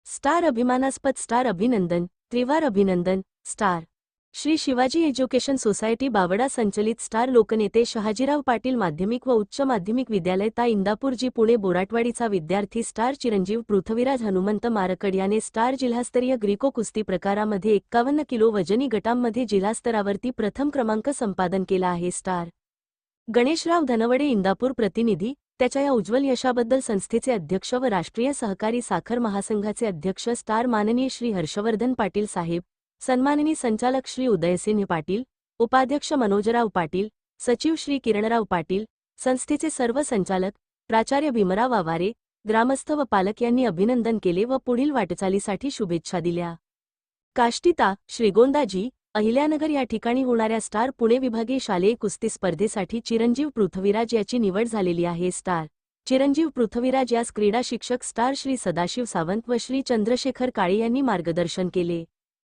Star अभिमानास्पद star अभिनंदन, त्रिवार अभिनंदन, star Shri Shivaji education society Bawda संचलित स्टार लोकनेते शहाजीराव पाटील माध्यमिक व उच्च माध्यमिक विद्यालय ता इंदापूर जी पुणे बोराटवाडीचा विद्यार्थी स्टार चिरंजीव पृथ्वीराज हनुमंत मारकड याने स्टार जिल्हास्तरीय ग्रीको कुस्ती प्रकारामध्ये 51 किलो वजनी गटांमध्ये जिल्हास्तरावरती प्रथम क्रमांक संपादन केला आहे। स्टार गणेशराव धनवडे इंदापूर प्रतिनिधी, त्याच्या या उज्ज्वल यशाबद्दल संस्थेचे अध्यक्ष व राष्ट्रीय सहकारी साखर महासंघाचे अध्यक्ष स्टार माननीय श्री हर्षवर्धन पाटील साहेब, सन्माननीय संचालक श्री उदयसिंह पाटील, उपाध्यक्ष मनोजराव पाटील, सचिव श्री किरणराव पाटील, संस्थेचे सर्व संचालक, प्राचार्य भीमराव आवारे, ग्रामस्थ व पालक यांनी अभिनंदन केले व पुढील वाटचालीसाठी शुभेच्छा दिल्या। काष्टी ता. श्रीगोंदाजी, अहिल्यानगर या ठिकाणी होणाऱ्या स्टार पुणे विभागीय शालेय कुस्ती स्पर्धेसाठी चिरंजीव पृथ्वीराज याची निवड झालेली आहे। स्टार चिरंजीव पृथ्वीराज यास क्रीडा शिक्षक स्टार श्री सदाशिव सावंत व श्री चंद्रशेखर काळे यांनी मार्गदर्शन केले।